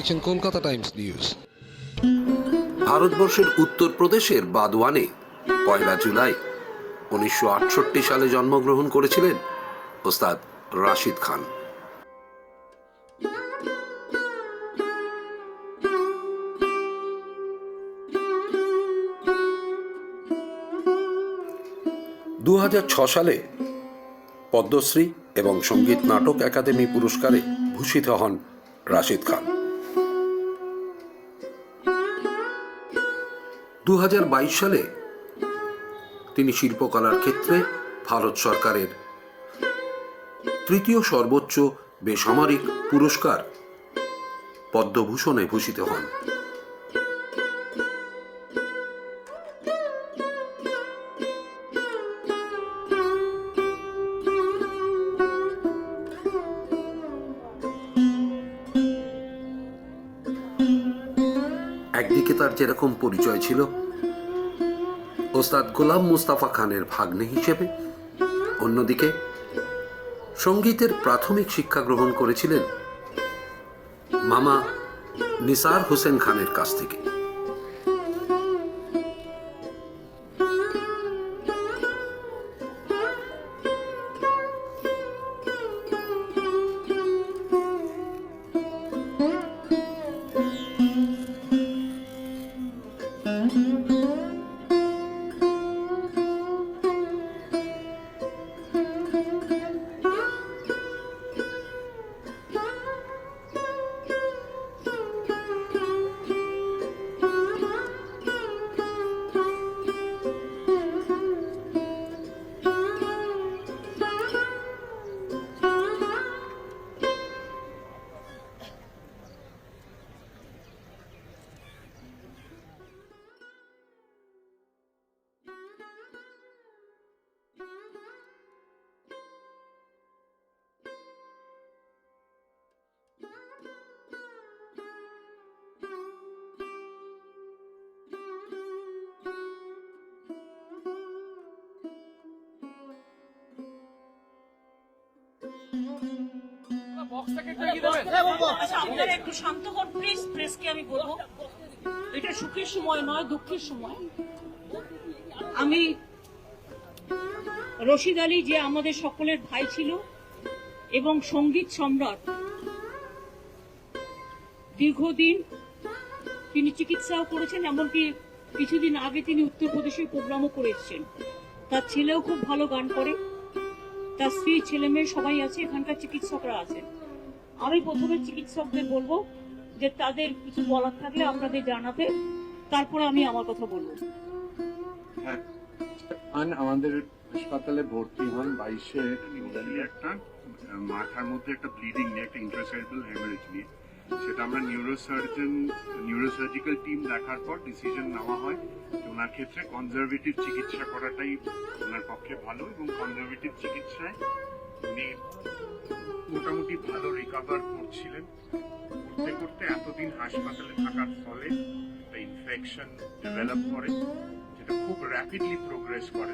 দেখছেন Kolkata Times news. ভারতবর্ষের উত্তরপ্রদেশের বাদওয়ানে 1 জুলাই 1968 সালে জন্মগ্রহণ করেছিলেন ওস্তাদ রাশিদ খান। দু সালে পদ্মশ্রী এবং সঙ্গীত নাটক একাডেমি পুরস্কারে ভূষিত হন রাশিদ খান। 2022 সালে তিনি শিল্পকলার ক্ষেত্রে ভারত সরকারের তৃতীয় সর্বোচ্চ বেসামরিক পুরস্কার পদ্মভূষণে ভূষিত হন। একদিকে তার যেরকম পরিচয় ছিল ওস্তাদ গোলাম মুস্তাফা খানের ভাগ্নে হিসেবে, অন্যদিকে সঙ্গীতের প্রাথমিক শিক্ষা গ্রহণ করেছিলেন মামা নিসার হোসেন খানের কাছ থেকে। আপনারা একটু শান্ত হন প্লিজ। প্রেসকে আমি বলবো এটা সুখের সময় নয়, দুঃখের সময়। আমি রশিদ আলী, যে আমাদের সকলের ভাই ছিল এবং সঙ্গীত সম্রাট, দীর্ঘদিন তিনি চিকিৎসাও করেছেন, এমনকি কিছুদিন আগে তিনি উত্তরপ্রদেশে প্রোগ্রামও করে এসেছেন। তার ছেলেও খুব ভালো গান করে, তার স্ত্রী ছেলে মেয়ে সবাই আছে, এখানকার চিকিৎসকরা আছেন। আমি প্রথমে চিকিৎসকদের বলবো যে তাদের কিছু বলার থাকলে আপনাদের জানাতে, তারপরে আমি আমার কথা বলবো। হ্যাঁ, আমাদের হাসপাতালে ভর্তি হন 22-এ। একটা মাথার মধ্যে একটা ব্লিডিং নিয়ে, একটা ইন্ট্রাসেরেব্রাল হ্যামারেজ নিয়ে, সেটা আমরা নিউরোসার্জিক্যাল টিম দেখার পর ডিসিশন নেওয়া হয় যে ওনার ক্ষেত্রে কনজারভেটিভ চিকিৎসা করাটাই ওনার পক্ষে ভালো, এবং কনজারভেটিভ চিকিৎসায় উনি মোটামুটি ভালো রিকভার করছিলেন। করতে করতে এতদিন হাসপাতালে থাকার ফলে একটা ইনফেকশন ডেভেলপ করে, যেটা খুব র্যাপিডলি প্রোগ্রেস করে,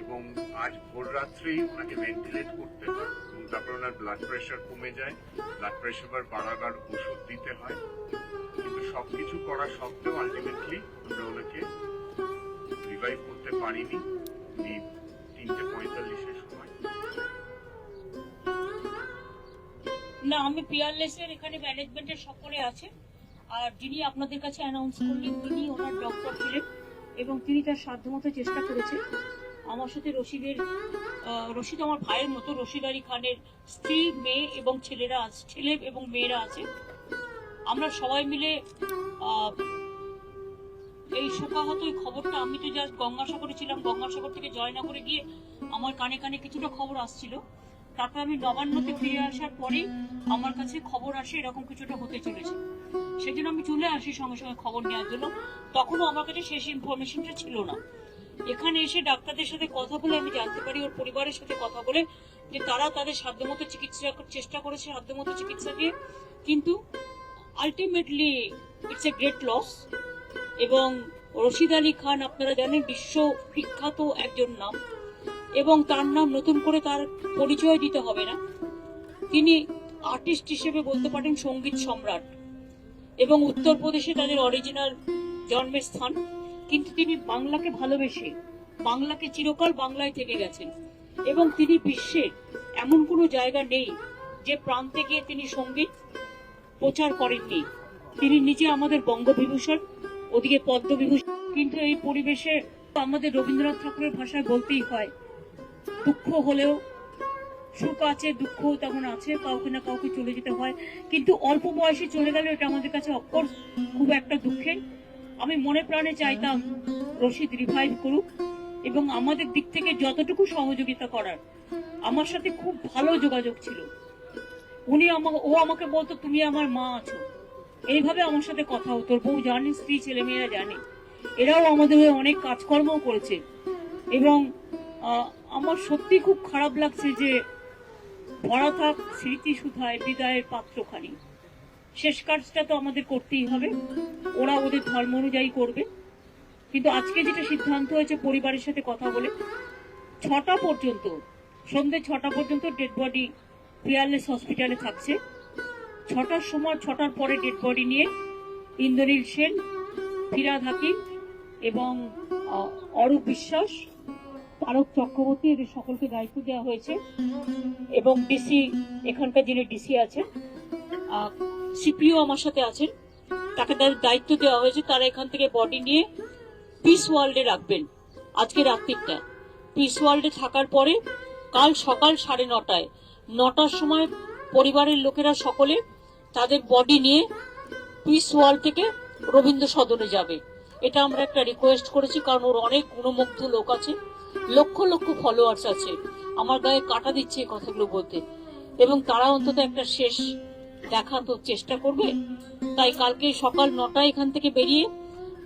এবং আজ ভোর রাত্রেই ওনাকে ভেন্টিলেট করতে হয়, এবং তারপর ওনার ব্লাড প্রেশার কমে যায়, ব্লাড প্রেশার বাড়াবার ওষুধ দিতে হয়। কিন্তু সবকিছু করা সত্ত্বেও আলটিমেটলি আমরা ওনাকে রিভাইভ করতে পারিনি। উনি 3:45-এর সময় না, আমি পিয়ারলেস এর এখানে ম্যানেজমেন্টের সকলে আছে, আর যিনি আপনাদের কাছে অ্যানাউন্স করলেন তিনি ওনার ডক্টর ছিলেন এবং তিনি তার সাধ্যমতো চেষ্টা করেছেন। আমার সাথে রশিদ আমার ভাইয়ের মতো, রশিদ আলী খানের স্ত্রী, মেয়ে এবং ছেলে এবং মেয়েরা আছে। আমরা সবাই মিলে এই শোকাহত এই খবরটা, আমি তো জাস্ট গঙ্গাসাগরে ছিলাম, গঙ্গাসাগর থেকে জয়নগরে গিয়ে আমার কানে কানে কিছুটা খবর আসছিল, তারপর আমি নবান্নতে ফিরে আসার পরেই আমার কাছে খবর আসে এরকম কিছুটা হতে চলেছে। সেজন্য আমি চলে আসি সঙ্গে সঙ্গে খবর নেওয়ার জন্য। তখনও আমার কাছে শেষ ইনফরমেশনটা ছিল না। এখানে এসে ডাক্তারদের সাথে কথা বলে আমি জানতে পারি, ওর পরিবারের সাথে কথা বলে, যে তারা তাদের সাধ্যমতো চেষ্টা করেছে, সাধ্যমতো চিকিৎসা দিয়ে, কিন্তু ultimately it's a great loss. এবং রশিদ আলী খান আপনারা জানেন বিশ্ব বিখ্যাত একজন নাম, এবং তার নাম নতুন করে তার পরিচয় দিতে হবে না। তিনি আর্টিস্ট হিসেবে বলতে পারেন সঙ্গীত সম্রাট। এবং উত্তরপ্রদেশে তাদের অরিজিনাল জন্মের স্থান, কিন্তু তিনি বাংলাকে ভালোবেসে বাংলাকে চিরকাল বাংলায় থেকে গেছেন এবং তিনি বিশ্বের এমন কোনো জায়গা নেই যে প্রান্তে গিয়ে তিনি সঙ্গীত প্রচার করেননি। তিনি নিজে আমাদের বঙ্গবিভূষণ, ওদিকে পদ্মবিভূষণ। কিন্তু এই পরিবেশে আমাদের রবীন্দ্রনাথ ঠাকুরের ভাষায় বলতেই হয়, দুঃখ হলেও সুখ আছে, দুঃখ তেমন আছে, কাউকে না কাউকে চলে যেতে হয়। কিন্তু অল্প বয়সে চলে গেলে এটা আমাদের কাছে অফকোর্স খুব একটা দুঃখের। আমি মনে প্রাণে চাইতাম রশিদ রিভাইভ করুক এবং আমাদের দিক থেকে যতটুকু সহযোগিতা করার, আমার সাথে খুব ভালো যোগাযোগ ছিল। ও আমাকে বলতো তুমি আমার মা আছো, এইভাবে আমার সাথে কথা হতো। ওর বউ জানে, স্ত্রী ছেলেমেয়েরা জানে, এরাও আমাদের হয়ে অনেক কাজকর্মও করেছে। এবং আমার সত্যি খুব খারাপ লাগছে যে ভরা থাক স্মৃতি সুধায় বিদায়ের পাত্রখানি। শেষ কাজটা তো আমাদের করতেই হবে, ওরা ওদের ধর্ম অনুযায়ী করবে। কিন্তু আজকে যেটা সিদ্ধান্ত হয়েছে পরিবারের সাথে কথা বলে, 6টা পর্যন্ত, সন্ধ্যে 6টা পর্যন্ত ডেড বডি পিয়ারলেস হসপিটালে থাকছে। 6টার সময়, 6টার পরে ডেড বডি নিয়ে ইন্দ্রনীল সেন, ফিরাদ হাকিম এবং অরূপ বিশ্বাস, তারক চক্রবর্তী, এদের সকলকে দায়িত্ব দেওয়া হয়েছে। এবং ডিসি, এখানকার যিনি ডিসি আছেন, সিপিও আমার সাথে আছেন, তাকে তাদের দায়িত্ব দেওয়া হয়েছে। তারা এখান থেকে বডি নিয়ে পিস ওয়ার্ল্ডে রাখবেন আজকে রাত্রিটা। পিস ওয়ার্ল্ডে থাকার পরে কাল সকাল 9:30, 9টার সময় পরিবারের লোকেরা সকলে তাদের বডি নিয়ে পিস ওয়ার্ল্ড থেকে রবীন্দ্র সদনে যাবে। এটা আমরা একটা রিকোয়েস্ট করেছি, কারণ ওর অনেক গুণমুগ্ধ লোক আছে, লক্ষ লক্ষ ফলোয়ার্স আছে। আমার গায়ে কাটা দিচ্ছে এই কথাগুলো বলতে, এবং তারা অন্তত একটা শেষ দেখা তো চেষ্টা করবে। তাই কালকে সকাল 9টায় এখান থেকে বেরিয়ে,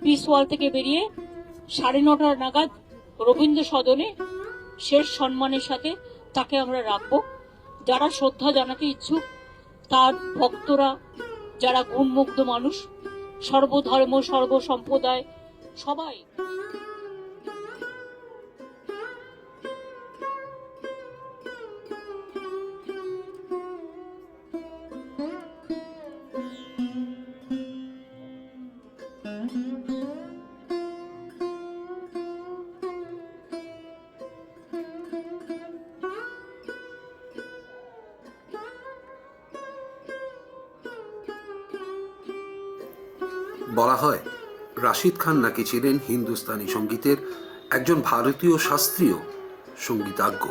পিস ওয়ার্ল্ড থেকে বেরিয়ে 9:30 নাগাদ রবীন্দ্র সদনে শেষ সম্মানের সাথে তাকে আমরা রাখবো। যারা শ্রদ্ধা জানাতে ইচ্ছুক, তার ভক্তরা, যারা গুণমুগ্ধ মানুষ, সর্বধর্ম সর্বসম্প্রদায় সবাই। বলা হয় রাশিদ খান নাকি ছিলেন হিন্দুস্তানি সঙ্গীতের একজন ভারতীয় শাস্ত্রীয় সঙ্গীতজ্ঞ।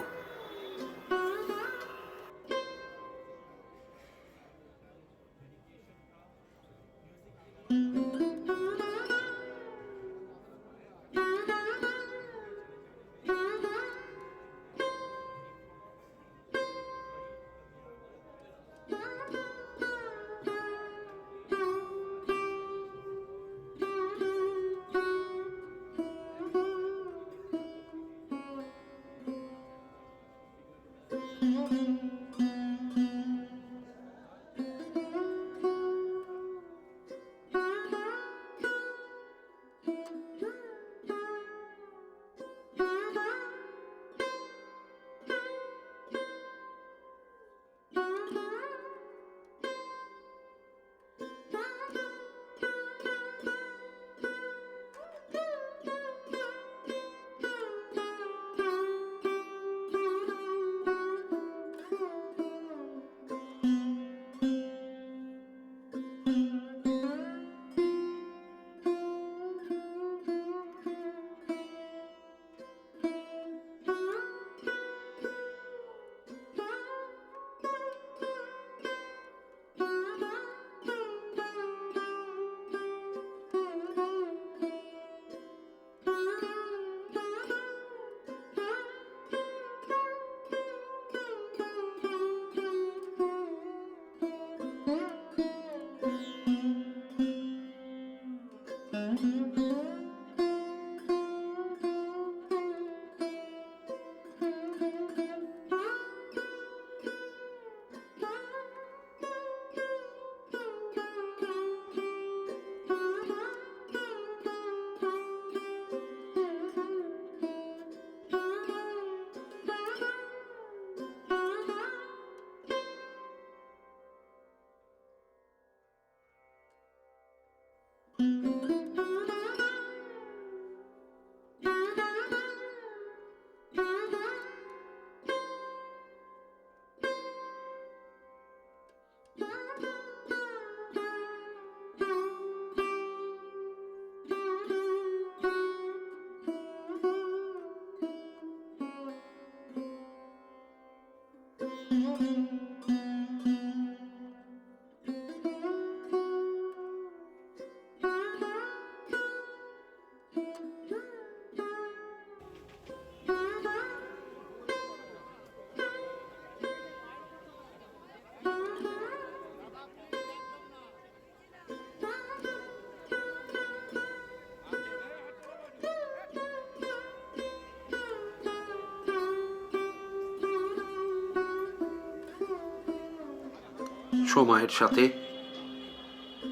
সময়ের সাথে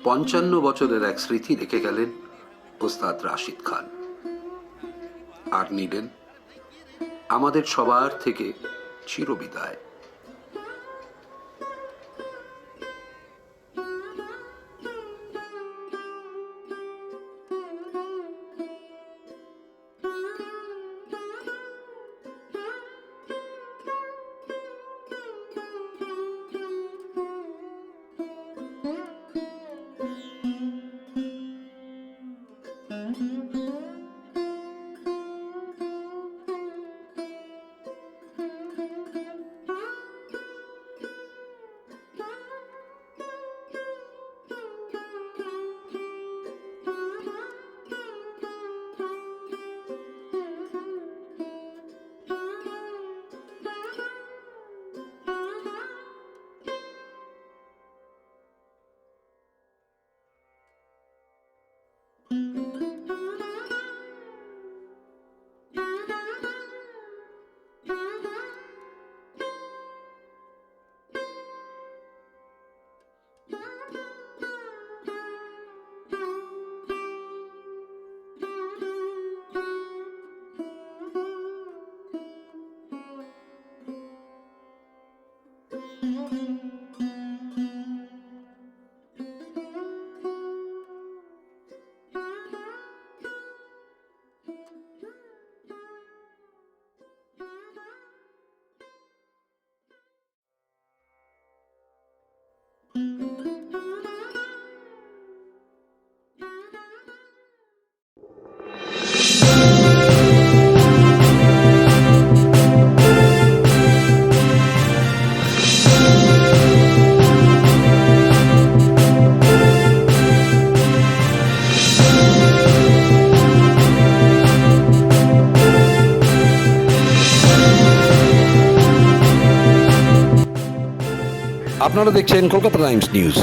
55 বছরের এক স্মৃতি রেখে গেলেন ওস্তাদ রাশিদ খান, আর নিলেন আমাদের সবার থেকে চিরবিদায়। আপনারা দেখছেন কলকাতা টাইমস নিউজ।